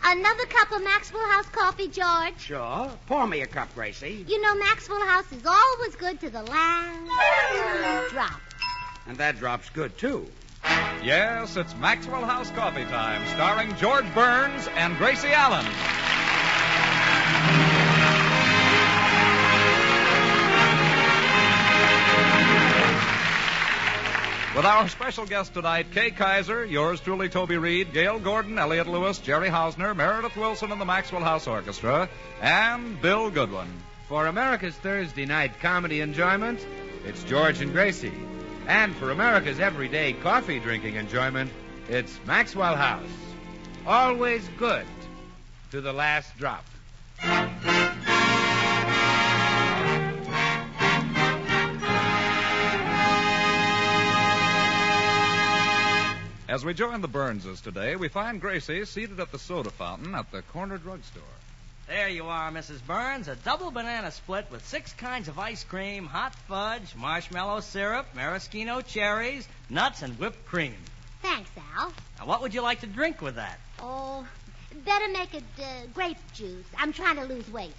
Another cup of Maxwell House coffee, George? Sure. Pour me a cup, Gracie. You know Maxwell House is always good to the last drop. And that drop's good, too. Yes, it's Maxwell House Coffee Time, starring George Burns and Gracie Allen. With our special guest tonight, Kay Kyser, yours truly, Toby Reed, Gail Gordon, Elliot Lewis, Jerry Hausner, Meredith Wilson and the Maxwell House Orchestra, and Bill Goodwin. For America's Thursday night comedy enjoyment, it's George and Gracie. And for America's everyday coffee drinking enjoyment, it's Maxwell House. Always good to the last drop. As we join the Burnses today, we find Gracie seated at the soda fountain at the corner drugstore. There you are, Mrs. Burns. A double banana split with 6 kinds of ice cream, hot fudge, marshmallow syrup, maraschino cherries, nuts, and whipped cream. Thanks, Al. Now, what would you like to drink with that? Oh, better make it grape juice. I'm trying to lose weight.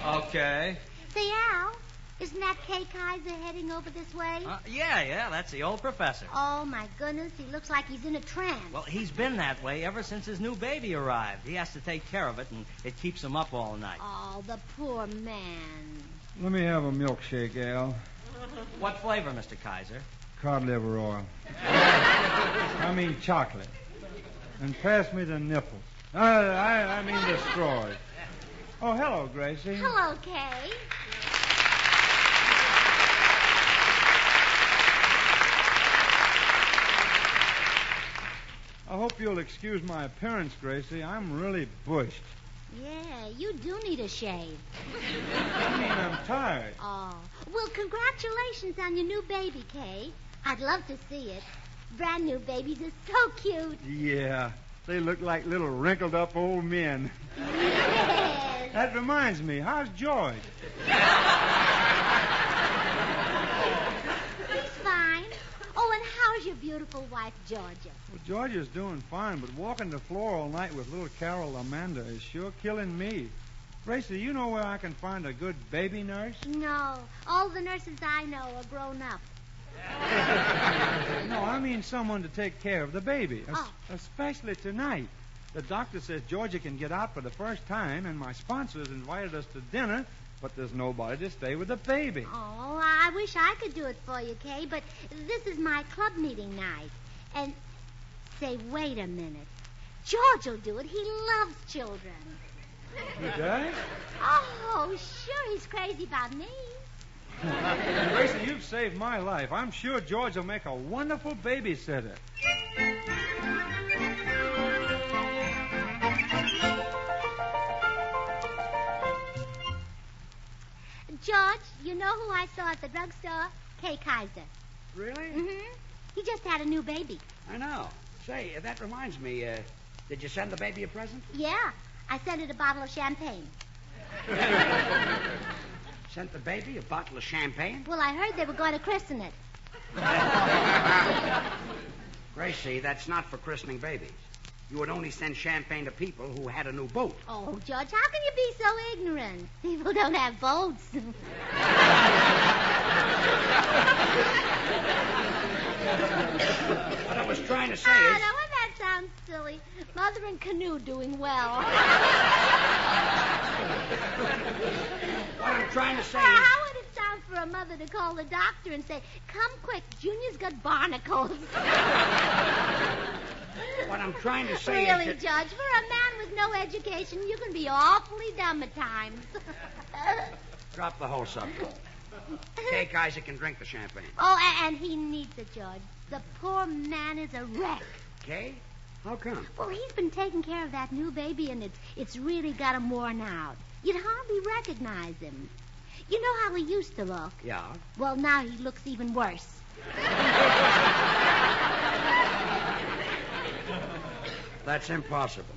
Okay. Say, Al, isn't that Kay Kyser heading over this way? Yeah, that's the old professor. Oh, my goodness, he looks like he's in a trance. Well, he's been that way ever since his new baby arrived. He has to take care of it, and it keeps him up all night. Oh, the poor man. Let me have a milkshake, Al. What flavor, Mr. Kyser? Cod liver oil. I mean chocolate. And pass me the nipples. I mean the straws. Oh, hello, Gracie. Hello, Kay. I hope you'll excuse my appearance, Gracie. I'm really bushed. Yeah, you do need a shave. I mean, I'm tired. Oh, well, congratulations on your new baby, Kay. I'd love to see it. Brand new babies are so cute. Yeah, they look like little wrinkled-up old men. Yes. That reminds me, how's George? He's fine. Oh, and how's your beautiful wife, Georgia? Well, Georgia's doing fine, but walking the floor all night with little Carol Amanda is sure killing me. Gracie, you know where I can find a good baby nurse? No, all the nurses I know are grown up. No, I mean someone to take care of the baby, Oh. especially tonight. The doctor says Georgia can get out for the first time, and my sponsors invited us to dinner, but there's nobody to stay with the baby. Oh, I wish I could do it for you, Kay, but this is my club meeting night. And, say, wait a minute. George will do it. He loves children. He does? Oh, sure, he's crazy about me. Gracie, you've saved my life. I'm sure George will make a wonderful babysitter. George, you know who I saw at the drugstore? Kay Kyser. Really? Mm-hmm. He just had a new baby. I know. Say, that reminds me, did you send the baby a present? Yeah, I sent it a bottle of champagne. Sent the baby a bottle of champagne? Well, I heard they were going to christen it. Gracie, that's not for christening babies. You would only send champagne to people who had a new boat. Oh, George, how can you be so ignorant? People don't have boats. What I was trying to say Oh, is... no, that sounds silly. Mother and Canoe doing well. What I'm trying to say Well, is... how would it sound for a mother to call the doctor and say, come quick, Junior's got barnacles? What I'm trying to say Really, is that... Judge, for a man with no education, you can be awfully dumb at times. Drop the whole subject. Kay Kyser can drink the champagne. Oh, and he needs it, George. The poor man is a wreck. Kay? How come? Well, he's been taking care of that new baby, and it's really got him worn out. You'd hardly recognize him. You know how he used to look? Yeah? Well, now he looks even worse. That's impossible.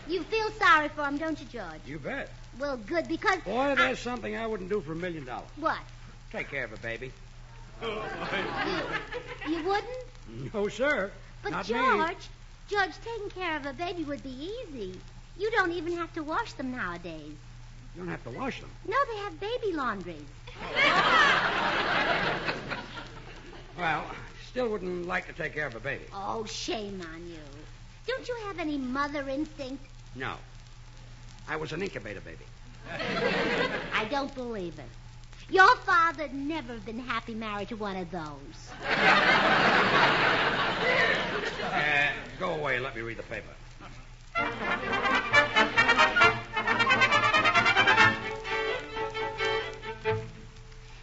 You feel sorry for him, don't you, George? You bet. Well, good, because... Boy, there's something I wouldn't do for $1 million. What? Take care of a baby. You wouldn't? No, sir. But, Not George, taking care of a baby would be easy. You don't even have to wash them nowadays. You don't have to wash them. No, they have baby laundries. Well, still wouldn't like to take care of a baby. Oh, shame on you. Don't you have any mother instinct? No. I was an incubator baby. I don't believe it. Your father'd never been happy married to one of those. Go away. Let me read the paper.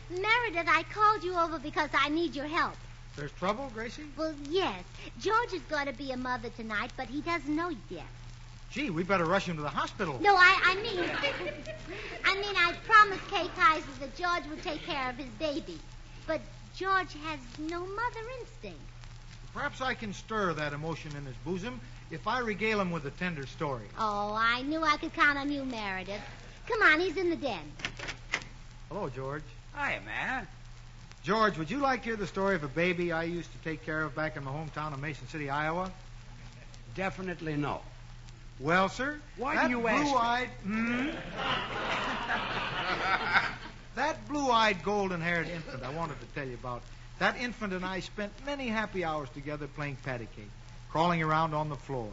Meredith, I called you over because I need your help. There's trouble, Gracie? Well, yes. George is going to be a mother tonight, but he doesn't know yet. Gee, we better rush him to the hospital. No, I mean, I promised Kay Kyser that George would take care of his baby. But George has no mother instinct. Perhaps I can stir that emotion in his bosom if I regale him with a tender story. Oh, I knew I could count on you, Meredith. Come on, he's in the den. Hello, George. Hiya, man. George, would you like to hear the story of a baby I used to take care of back in my hometown of Mason City, Iowa? Definitely no. Well, sir, Why do you ask me? That blue-eyed, golden-haired infant I wanted to tell you about, that infant and I spent many happy hours together playing patty cake, crawling around on the floor,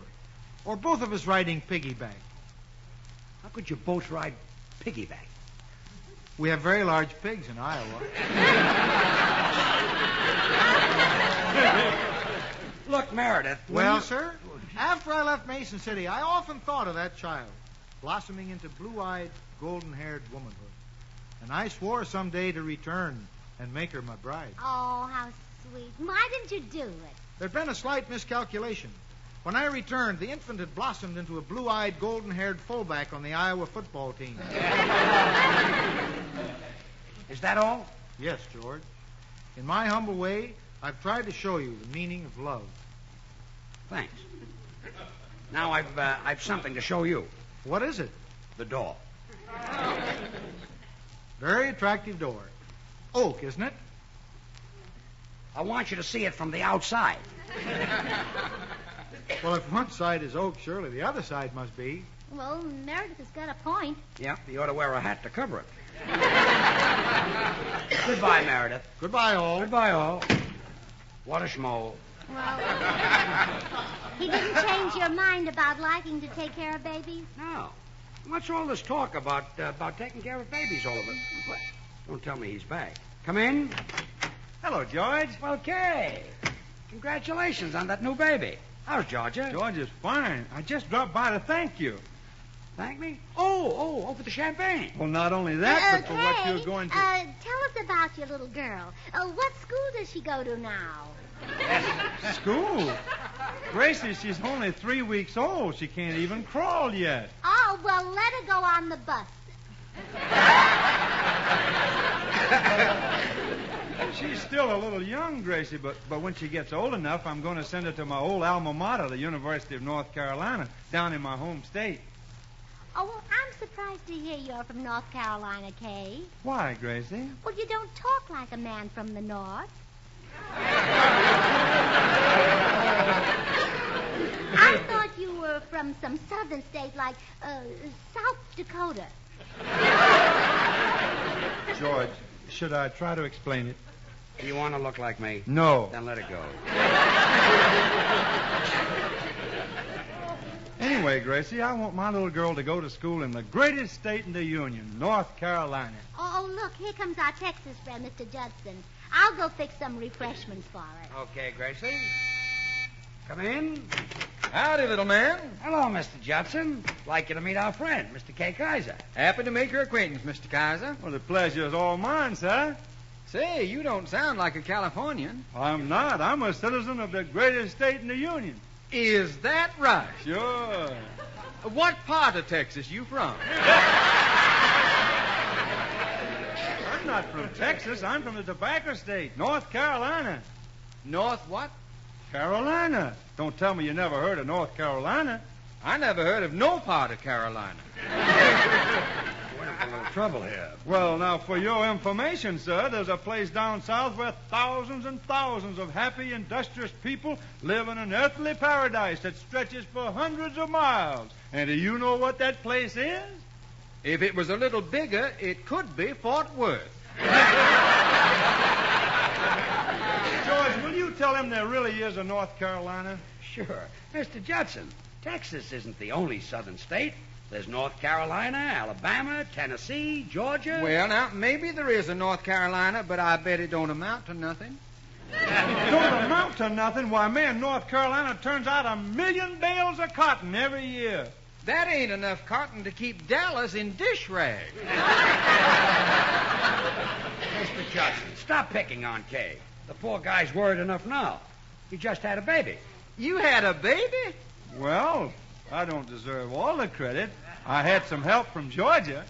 or both of us riding piggyback. How could you both ride piggyback? We have very large pigs in Iowa. Look, Meredith. Well, sir, after I left Mason City, I often thought of that child, blossoming into blue-eyed, golden-haired womanhood. And I swore someday to return and make her my bride. Oh, how sweet. Why didn't you do it? There'd been a slight miscalculation. When I returned, the infant had blossomed into a blue-eyed, golden-haired fullback on the Iowa football team. Is that all? Yes, George. In my humble way, I've tried to show you the meaning of love. Thanks. Now I've something to show you. What is it? The door. Very attractive door. Oak, isn't it? I want you to see it from the outside. Well, if one side is oak, surely the other side must be. Well, Meredith has got a point. Yeah, you ought to wear a hat to cover it. Goodbye, Meredith. Goodbye, all. Goodbye, all. What a schmo. Well, he didn't change your mind about liking to take care of babies? No. What's all this talk about taking care of babies all of it? What? Don't tell me he's back. Come in. Hello, George. Well, Kay, congratulations on that new baby. How's Georgia? George is fine. I just dropped by to thank you. Thank me? Oh, for the champagne. Well, not only that, but for what Kay, you're going to... tell us about your little girl. What school does she go to now? School? Gracie, she's only 3 weeks old. She can't even crawl yet. Oh, well, let her go on the bus. She's still a little young, Gracie, but when she gets old enough, I'm going to send her to my old alma mater, the University of North Carolina, down in my home state. Oh, well, I'm surprised to hear you're from North Carolina, Kay. Why, Gracie? Well, you don't talk like a man from the North. I thought you were from some southern state like South Dakota. George, should I try to explain it? Do you want to look like me? No. Then let it go. Anyway, Gracie, I want my little girl to go to school in the greatest state in the Union, North Carolina. Oh, look, here comes our Texas friend, Mr. Judson. I'll go fix some refreshments for her. Okay, Gracie. Come in. Howdy, little man. Hello, Mr. Judson. Like you to meet our friend, Mr. K. Kyser. Happy to make your acquaintance, Mr. Kyser. Well, the pleasure's all mine, sir. Say, you don't sound like a Californian. I'm not. I'm a citizen of the greatest state in the Union. Is that right? Sure. What part of Texas you from? I'm not from Texas. I'm from the tobacco state, North Carolina. North what? Carolina. Don't tell me you never heard of North Carolina. I never heard of no part of Carolina. Wonderful little trouble here? Well, now, for your information, sir, there's a place down south where thousands and thousands of happy, industrious people live in an earthly paradise that stretches for hundreds of miles. And do you know what that place is? If it was a little bigger, it could be Fort Worth. George, will you tell him there really is a North Carolina? Sure. Mr. Judson, Texas isn't the only southern state. There's North Carolina, Alabama, Tennessee, Georgia. Well, now, maybe there is a North Carolina, but I bet it don't amount to nothing. Don't amount to nothing. Why, man, North Carolina turns out 1 million bales of cotton every year. That ain't enough cotton to keep Dallas in dish rags. Mr. Judson, stop picking on Kay. The poor guy's worried enough now. He just had a baby. You had a baby? Well, I don't deserve all the credit. I had some help from Georgia.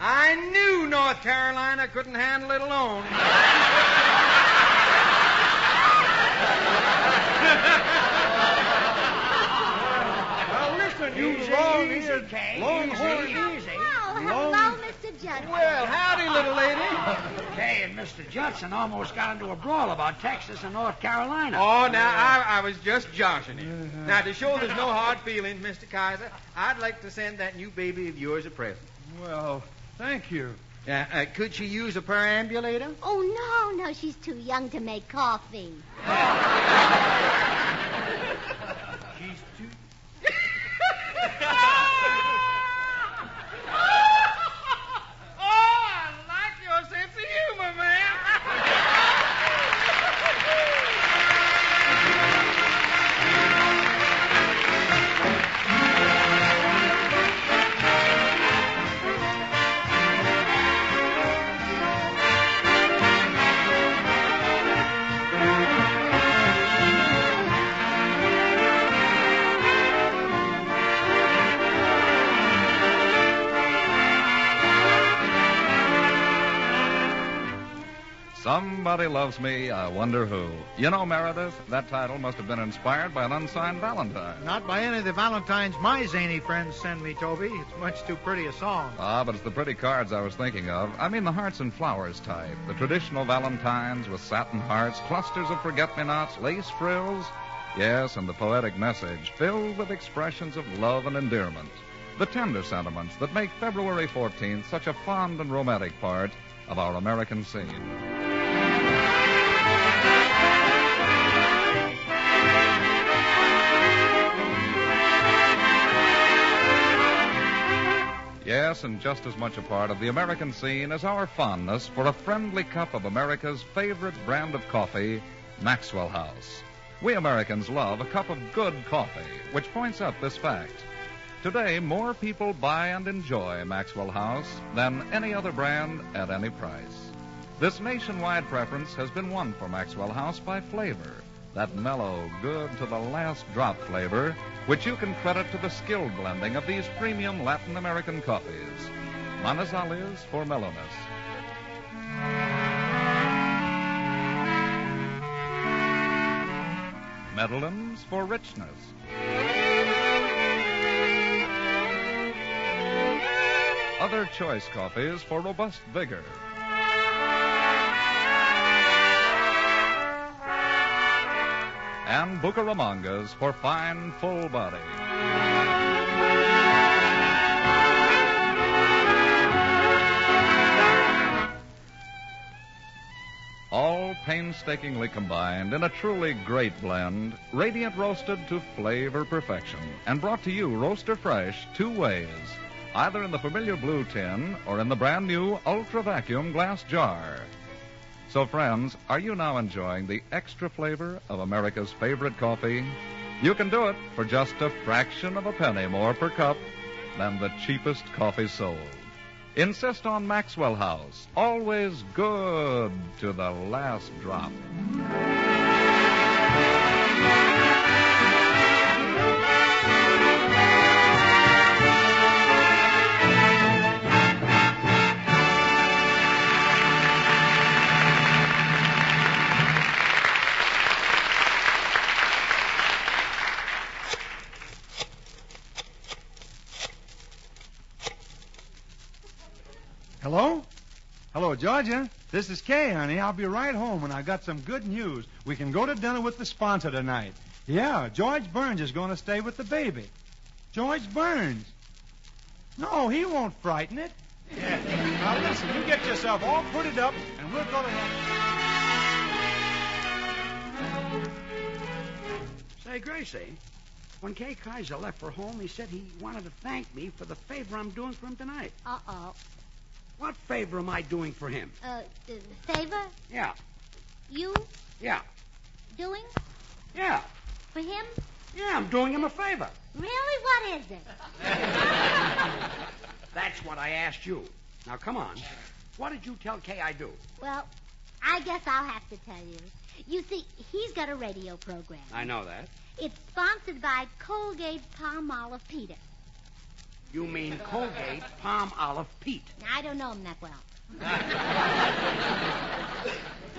I knew North Carolina couldn't handle it alone. Now, listen, you long-eared, longhorn... Hello, Mr. Judson. Well, howdy, little lady. Kay and Mr. Judson almost got into a brawl about Texas and North Carolina. Oh, now, I was just joshing him. Now, to show there's no hard feelings, Mr. Kyser, I'd like to send that new baby of yours a present. Well, thank you. Could she use a perambulator? Oh, no, she's too young to make coffee. She's too... Somebody Loves Me, I Wonder Who. You know, Meredith, that title must have been inspired by an unsigned Valentine. Not by any of the Valentines my zany friends send me, Toby. It's much too pretty a song. Ah, but it's the pretty cards I was thinking of. I mean the hearts and flowers type. The traditional Valentines with satin hearts, clusters of forget-me-nots, lace frills. Yes, and the poetic message filled with expressions of love and endearment. The tender sentiments that make February 14th such a fond and romantic part of our American scene. Yes, and just as much a part of the American scene as our fondness for a friendly cup of America's favorite brand of coffee, Maxwell House. We Americans love a cup of good coffee, which points up this fact. Today, more people buy and enjoy Maxwell House than any other brand at any price. This nationwide preference has been won for Maxwell House by flavor, that mellow, good to the last drop flavor, which you can credit to the skilled blending of these premium Latin American coffees. Manizales for mellowness. Medellins for richness. Other choice coffees for robust vigor. And Bucaramangas for fine, full body. All painstakingly combined in a truly great blend, radiant roasted to flavor perfection, and brought to you roaster fresh 2 ways, either in the familiar blue tin or in the brand new ultra vacuum glass jar. So, friends, are you now enjoying the extra flavor of America's favorite coffee? You can do it for just a fraction of a penny more per cup than the cheapest coffee sold. Insist on Maxwell House, always good to the last drop. Georgia. This is Kay, honey. I'll be right home, and I got some good news. We can go to dinner with the sponsor tonight. Yeah, George Burns is going to stay with the baby. George Burns. No, he won't frighten it. Now, listen, you get yourself all putted up, and we'll go to... Say, Gracie, when Kay Kyser left for home, he said he wanted to thank me for the favor I'm doing for him tonight. Uh-oh. What favor am I doing for him? Favor? Yeah. You Yeah. doing Yeah. for him? Yeah, I'm doing him a favor. Really? What is it? That's what I asked you. Now, come on. What did you tell Kay I do? Well, I guess I'll have to tell you. You see, he's got a radio program. I know that. It's sponsored by Colgate Palmolive Peter. You mean Colgate Palm Olive Pete. Now, I don't know him that well.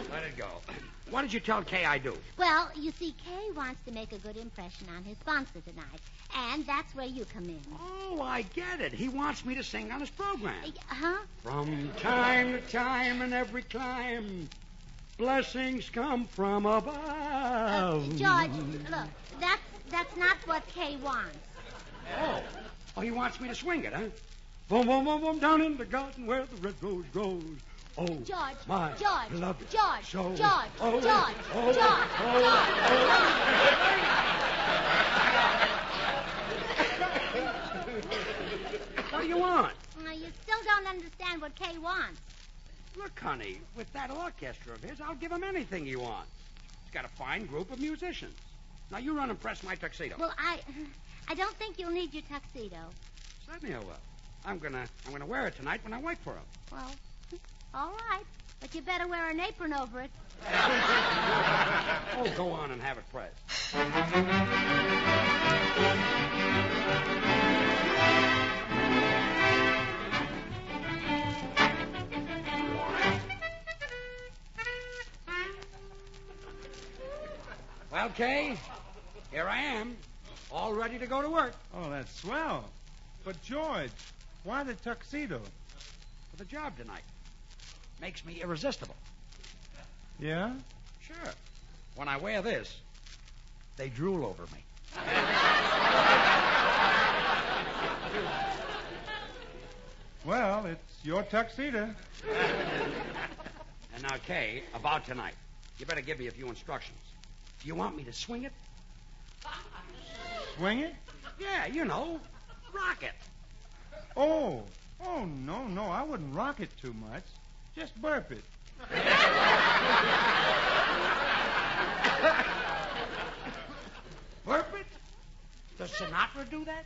Let it go. What did you tell Kay I do? Well, you see, Kay wants to make a good impression on his sponsor tonight, and that's where you come in. Oh, I get it. He wants me to sing on his program. Huh? From time to time and every clime, blessings come from above. George, look, that's not what Kay wants. Oh, he wants me to swing it, huh? Boom, boom, boom, boom, down in the garden where the red rose grows. Oh, George, my George, beloved George, soul. George, Oh, George, oh, George, oh, What do you want? You still don't understand what Kay wants. Look, honey, with that orchestra of his, I'll give him anything he wants. He's got a fine group of musicians. Now, you run and press my tuxedo. Well, I don't think you'll need your tuxedo. Certainly I will. I'm gonna wear it tonight when I wait for him. Well, all right. But you better wear an apron over it. Oh, go on and have it pressed. Well, Kay, here I am, all ready to go to work. Oh, that's swell. But, George, why the tuxedo? For the job tonight. Makes me irresistible. Yeah? Sure. When I wear this, they drool over me. Well, it's your tuxedo. And now, Kay, about tonight. You better give me a few instructions. Do you want me to swing it? Swing it? Yeah, you know, rock it. Oh, no, I wouldn't rock it too much. Just burp it. Burp it? Does Sinatra do that?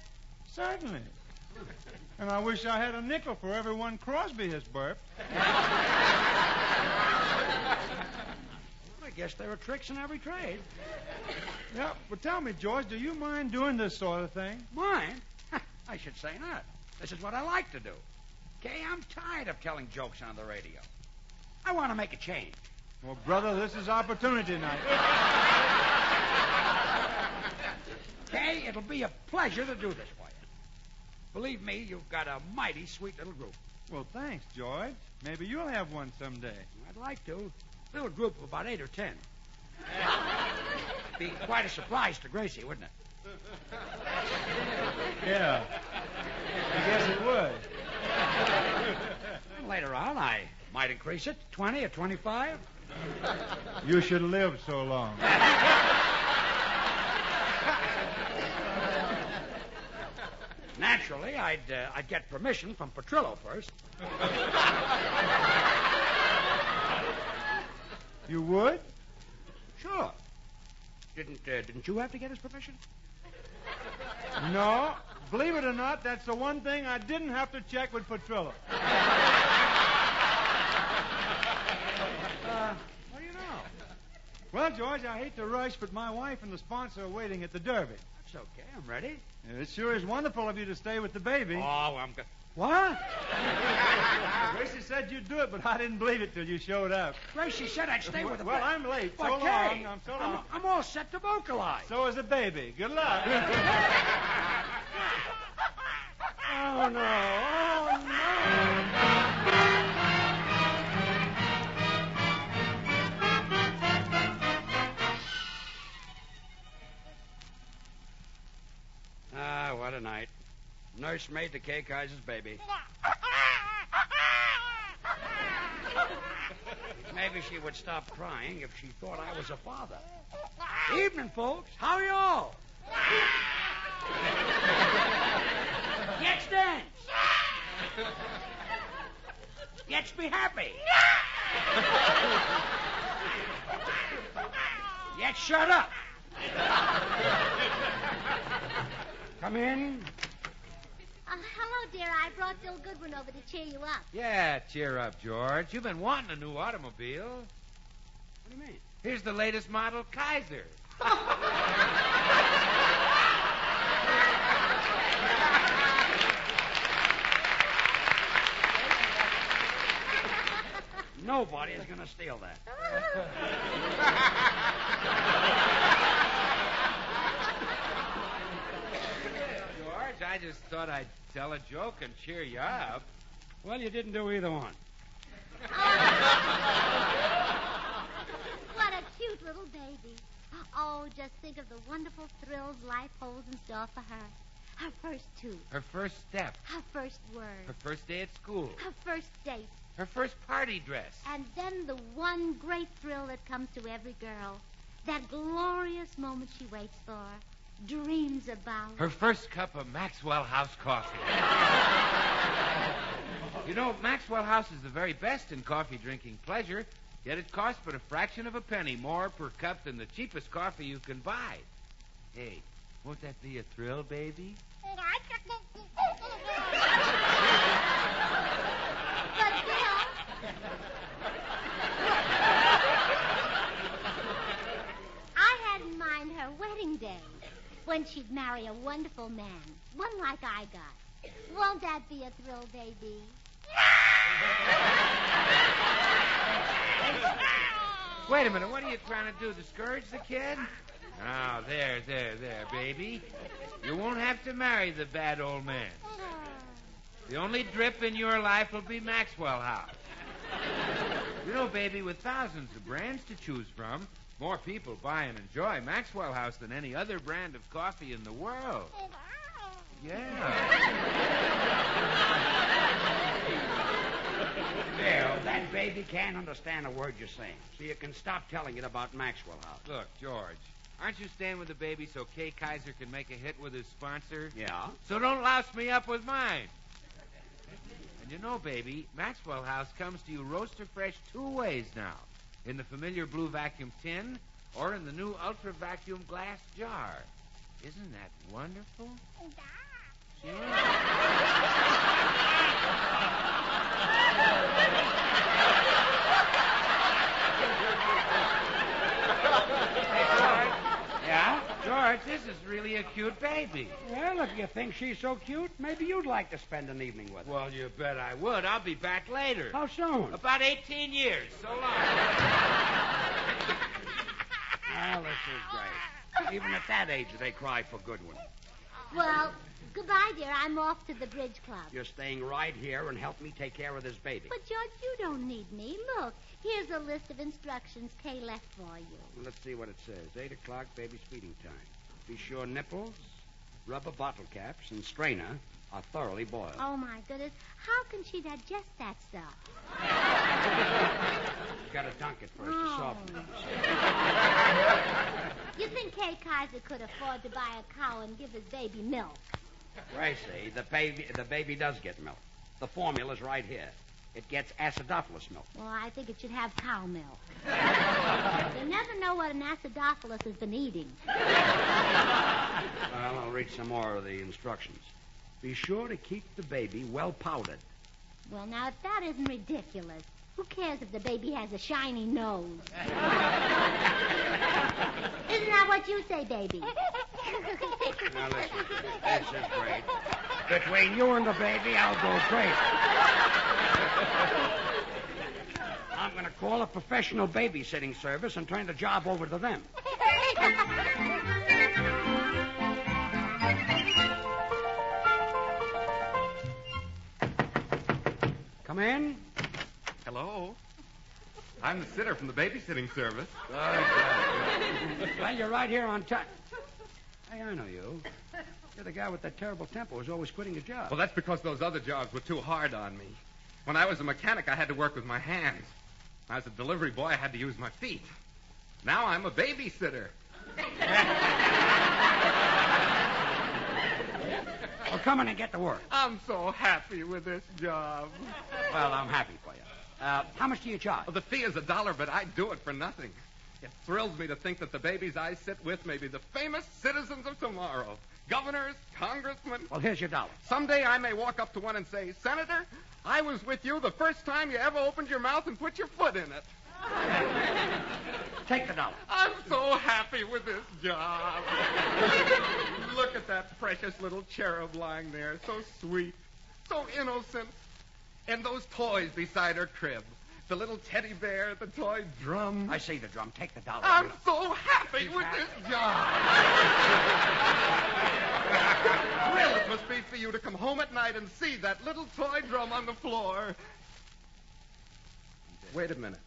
Certainly. And I wish I had a nickel for every one Crosby has burped. I guess there are tricks in every trade. Yeah, but tell me, George, do you mind doing this sort of thing? Mine? I should say not. This is what I like to do. Kay, I'm tired of telling jokes on the radio. I want to make a change. Well, brother, this is opportunity night. Kay, it'll be a pleasure to do this for you. Believe me, you've got a mighty sweet little group. Well, thanks, George. Maybe you'll have one someday. I'd like to. Little group of about 8 or 10. Be quite a surprise to Gracie, wouldn't it? Yeah. I guess it would. Later on, I might increase it to 20 or 25. You should live so long. Naturally, I'd get permission from Petrillo first. You would? Sure. Didn't you have to get his permission? No. Believe it or not, that's the one thing I didn't have to check with Petrillo. What do you know? Well, George, I hate to rush, but my wife and the sponsor are waiting at the Derby. That's okay. I'm ready. It sure is wonderful of you to stay with the baby. Oh, I'm good. What? Gracie said you'd do it, but I didn't believe it till you showed up. Gracie said I'd stay with the Well, I'm late. So But, long. Kay, I'm so long. I'm all set to vocalize. So is the baby. Good luck. Oh, no. Oh, no. tonight. Nurse made the K. Kaiser's baby. Maybe she would stop crying if she thought I was a father. Evening, folks. How are y'all? Let's dance. Let's be happy. Let's shut up. Come in. Hello, dear. I brought Bill Goodwin over to cheer you up. Yeah, cheer up, George. You've been wanting a new automobile. What do you mean? Here's the latest model, Kyser. Nobody is going to steal that. George, I just thought I'd tell a joke and cheer you up. Well, you didn't do either one. What a cute little baby. Oh, just think of the wonderful thrills life holds in store for her. Her first tooth. Her first step. Her first word. Her first day at school. Her first date. Her first party dress. And then the one great thrill that comes to every girl. That glorious moment she waits for. Dreams about. Her first cup of Maxwell House coffee. You know, Maxwell House is the very best in coffee drinking pleasure, yet it costs but a fraction of a penny more per cup than the cheapest coffee you can buy. Hey, won't that be a thrill, baby? But, Bill... I had in mind her wedding day, when she'd marry a wonderful man, one like I got. Won't that be a thrill, baby? Wait a minute, what are you trying to do, discourage the kid? Oh, there, baby. You won't have to marry the bad old man. The only drip in your life will be Maxwell House. You know, baby, with thousands of brands to choose from, more people buy and enjoy Maxwell House than any other brand of coffee in the world. Yeah. Well, that baby can't understand a word you're saying, so you can stop telling it about Maxwell House. Look, George, aren't you staying with the baby so Kay Kyser can make a hit with his sponsor? Yeah? So don't louse me up with mine. And you know, baby, Maxwell House comes to you roaster fresh 2 ways now. In the familiar blue vacuum tin or in the new ultra vacuum glass jar. Isn't that wonderful? Yeah? George, this is really a cute baby. Well, if you think she's so cute, maybe you'd like to spend an evening with her. Well, you bet I would. I'll be back later. How soon? About 18 years. So long. Well, this is great. Even at that age, they cry for Goodwin. Well, goodbye, dear. I'm off to the bridge club. You're staying right here and help me take care of this baby. But, George, you don't need me. Look, here's a list of instructions Kay left for you. Let's see what it says. 8 o'clock, baby's feeding time. Be sure nipples, rubber bottle caps, and strainer are thoroughly boiled. Oh, my goodness. How can she digest that stuff? You've got to dunk it first to soften it. You think Kay Kyser could afford to buy a cow and give his baby milk? Gracie, the baby does get milk. The formula's right here. It gets acidophilus milk. Well, I think it should have cow milk. You never know what an acidophilus has been eating. Well, I'll read some more of the instructions. Be sure to keep the baby well powdered. Well, now, if that isn't ridiculous, who cares if the baby has a shiny nose? Isn't that what you say, baby? Now, listen, this is great. Between you and the baby, I'll go crazy. I'm going to call a professional babysitting service and turn the job over to them. Come in. Hello. I'm the sitter from the babysitting service. Well, you're right here on time. Hey, I know you. You're the guy with that terrible temper who's always quitting a job. Well, that's because those other jobs were too hard on me. When I was a mechanic, I had to work with my hands. When I was a delivery boy, I had to use my feet. Now I'm a babysitter. Well, come in and get to work. I'm so happy with this job. Well, I'm happy for you. How much do you charge? Well, the fee is $1, but I do it for nothing. It thrills me to think that the babies I sit with may be the famous citizens of tomorrow. Governors, congressmen. Well, here's your $1. Someday I may walk up to one and say, Senator, I was with you the first time you ever opened your mouth and put your foot in it. Take the $1. I'm so happy with this job. Look at that precious little cherub lying there, so sweet, so innocent. And those toys beside her crib. The little teddy bear, the toy drum. I see the drum. Take the $1. I'm so happy with this job. Thrill it must be for you to come home at night and see that little toy drum on the floor. Wait a minute.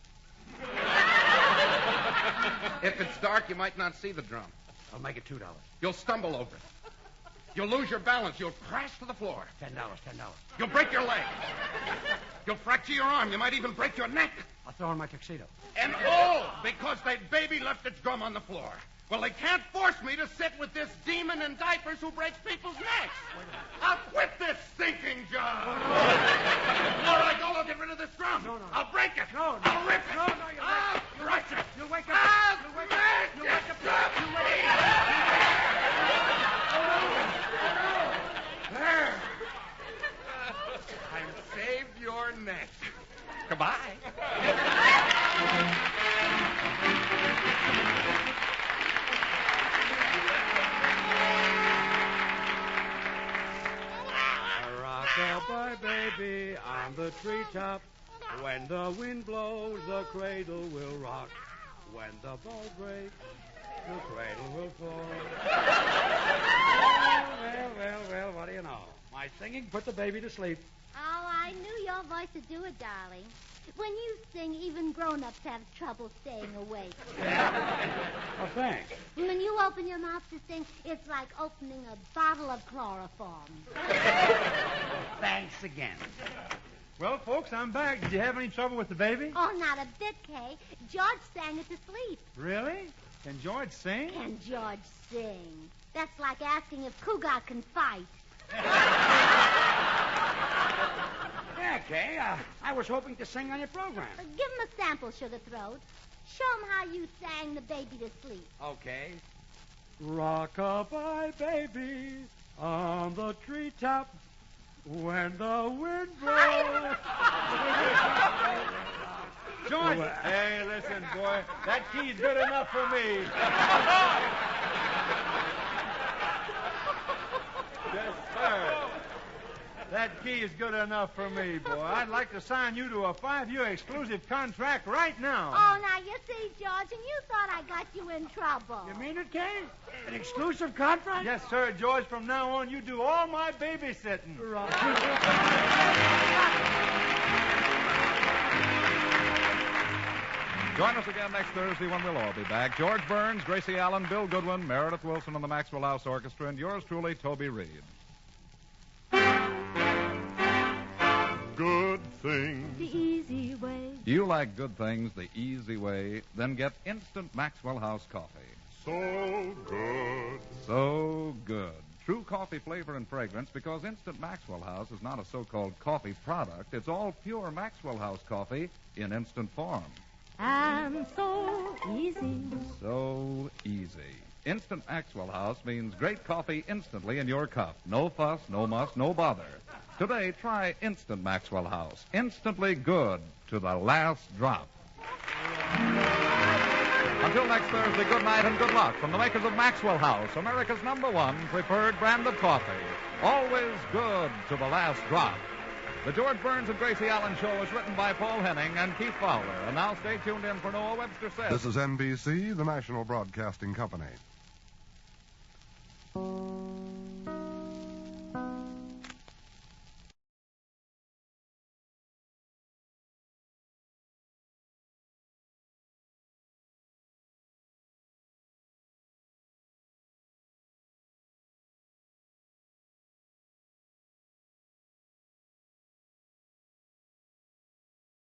If it's dark, you might not see the drum. I'll make it $2. You'll stumble over it. You'll lose your balance. You'll crash to the floor. $10. You'll break your leg. You'll fracture your arm. You might even break your neck. I'll throw in my tuxedo. And all because that baby left its drum on the floor. Well, they can't force me to sit with this demon in diapers who breaks people's necks. I'll quit this stinking job. All right, I'll get rid of this drum. No. I'll break it. No. I'll rip it. No, I'll crush it. You'll wake up. I'll You'll wake smash You'll wake up. There. I've saved your neck. Goodbye. Rock-a-bye, baby, on the treetop. When the wind blows, the cradle will rock. When the ball breaks, the cradle will fall. Well, what do you know? My singing put the baby to sleep. Oh, I knew your voice would do it, darling. When you sing, even grown-ups have trouble staying awake. Oh, thanks. When you open your mouth to sing, it's like opening a bottle of chloroform. Thanks again. Well, folks, I'm back. Did you have any trouble with the baby? Oh, not a bit, Kay. George sang it to sleep. Really? Can George sing? Can George sing? That's like asking if Cougar can fight. Yeah, Kay. I was hoping to sing on your program. Give him a sample, Sugar Throat. Show him how you sang the baby to sleep. Okay. Rock-a-bye, baby, on the treetop. When the wind blows. George! Hey, listen, boy. That key's good enough for me. Yes, sir. That key is good enough for me, boy. I'd like to sign you to a 5-year exclusive contract right now. Oh, now you see, George, and you thought I got you in trouble. You mean it, Kay? An exclusive contract? Yes, sir, George. From now on, you do all my babysitting. Join us again next Thursday when we'll all be back. George Burns, Gracie Allen, Bill Goodwin, Meredith Wilson, and the Maxwell House Orchestra, and yours truly, Toby Reed. Good things. The easy way. Do you like good things the easy way? Then get instant Maxwell House coffee. So good. So good. True coffee flavor and fragrance because Instant Maxwell House is not a so-called coffee product. It's all pure Maxwell House coffee in instant form. And so easy. So easy. Instant Maxwell House means great coffee instantly in your cup. No fuss, no muss, no bother. Today, try Instant Maxwell House. Instantly good to the last drop. Until next Thursday, good night and good luck from the makers of Maxwell House, America's #1 preferred brand of coffee. Always good to the last drop. The George Burns and Gracie Allen Show is written by Paul Henning and Keith Fowler. And now stay tuned in for Noah Webster Says. This is NBC, the National Broadcasting Company.